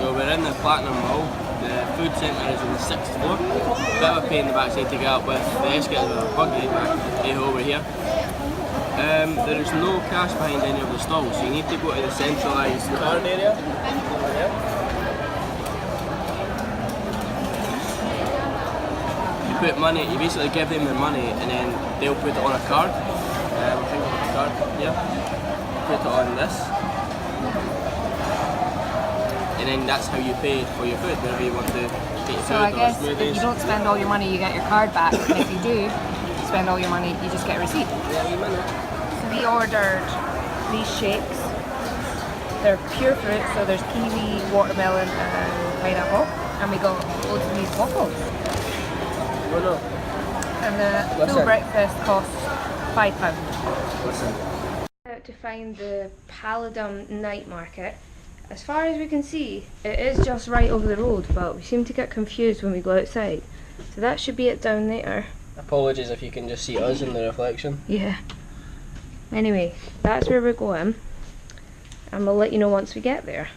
So we're in the Platinum Mall. The food centre is on the 6th floor. Bit of a pain in the backside to get up with the escalators are buggy, but hey ho, we're here. There is no cash behind any of the stalls, so you need to go to the centralised card area. Over here. You put money, you basically give them your money and then they'll put it on a card. I think I've got the card here. Put it on this. And then that's how you pay for your food, whenever you want to get your food. So I guess if you don't spend all your money, you get your card back. And if you do spend all your money, you just get a receipt. Yeah, you minute. So we ordered these shakes. They're pure fruit, so there's kiwi, watermelon and pineapple. And we got loads of these waffles. Oh no. And the full breakfast costs £5. Listen. Out to find the Paladum night market. As far as we can see, it is just right over the road, but we seem to get confused when we go outside. So that should be it down there. Apologies if you can just see us in the reflection. Yeah. Anyway, that's where we're going, and we'll let you know once we get there.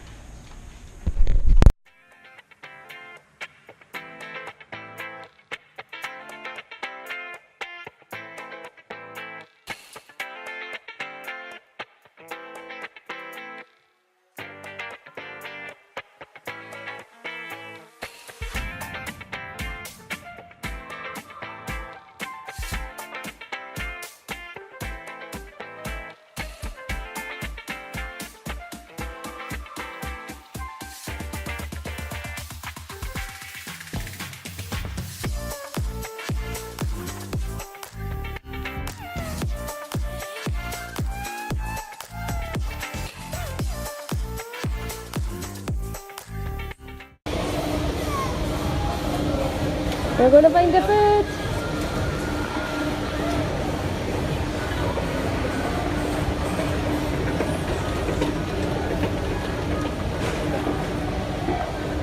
We're gonna find the food!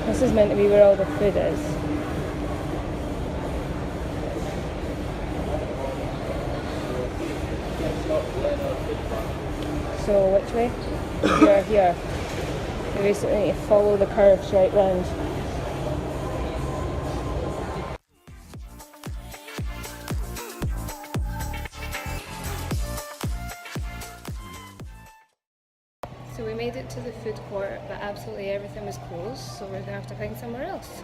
This is meant to be where all the food is. So which way? Here. We basically need to follow the curves right round. So we made it to the food court, but absolutely everything was closed, so we're going to have to find somewhere else.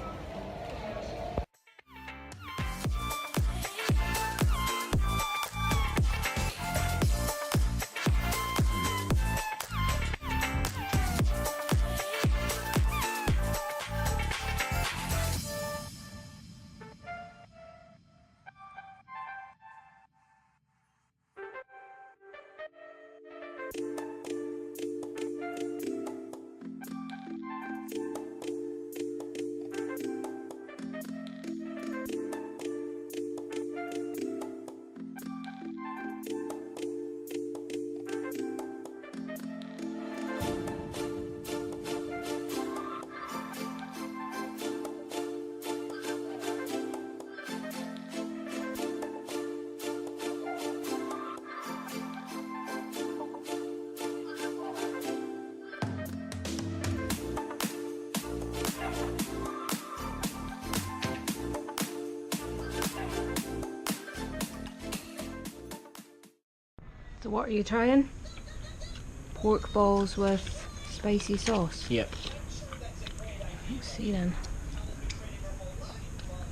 So what are you trying? Pork balls with spicy sauce? Yep. Let's see then.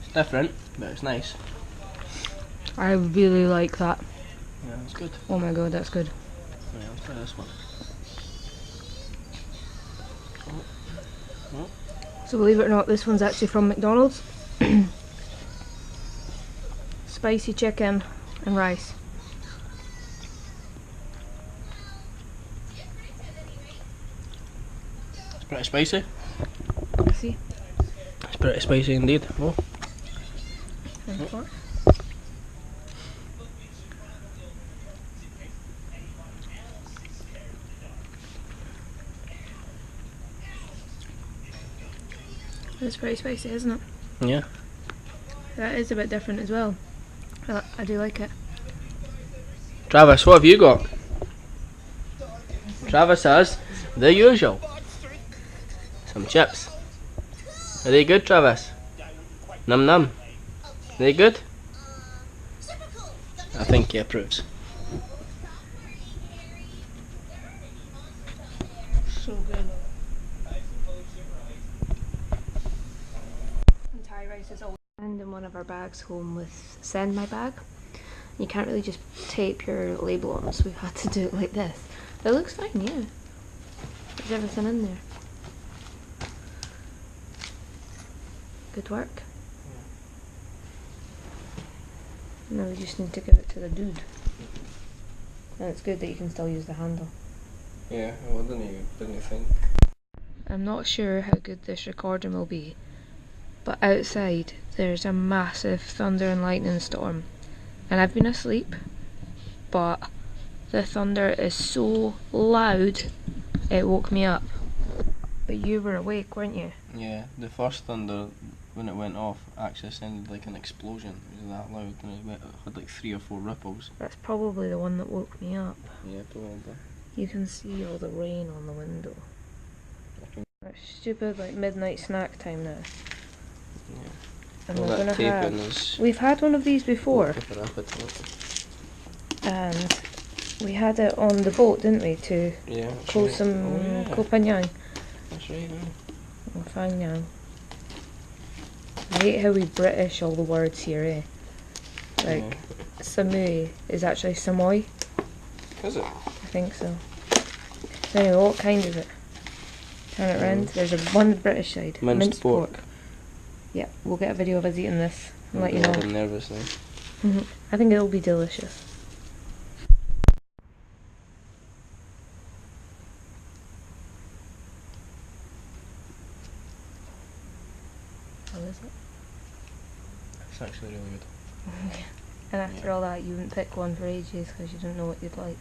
It's different, but it's nice. I really like that. Yeah, it's good. Oh my god, that's good. Yeah, let's try this one. So believe it or not, this one's actually from McDonald's. Spicy chicken and rice. It's pretty spicy. See? It's pretty spicy indeed. Oh. Oh. It's pretty spicy, isn't it? Yeah. That is a bit different as well. I do like it. Travis, what have you got? Travis has the usual. Some chips. Are they good, Travis? Num num. Are they good? I think he approves. So good. And Thai rice is always in one of our bags home with Send My bag. You can't really just tape your label on, so we've had to do it like this. It looks fine, yeah. There's everything in there. Good work. Now we just need to give it to the dude. And it's good that you can still use the handle. Yeah, well, didn't you think? I'm not sure how good this recording will be, but outside there's a massive thunder and lightning storm. And I've been asleep, but the thunder is so loud it woke me up. But you were awake, weren't you? Yeah, the first thunder, when it went off, actually sounded like an explosion. It was that loud, and it had like 3 or 4 ripples. That's probably the one that woke me up. Yeah, probably. You can see all the rain on the window. That's stupid, like midnight snack time now. Yeah. And All we're that gonna taping have. is. We've had one of these before, Keep it appetite. and we had it on the boat, didn't we? To Yeah. Koh Right. Sam Oh, yeah. Koh Phangan. That's right. Koh Phangan. I hate how we British all the words here, eh? Like Yeah. Samui is actually Samoy. Is it? I think so. So anyway, what kind is it? Turn it round. There's one British side. Minced pork. Yeah, we'll get a video of us eating this and let you know. I'm nervous now. I think it'll be delicious. How is it? It's actually really good. And after all that, you wouldn't pick one for ages because you didn't know what you'd like.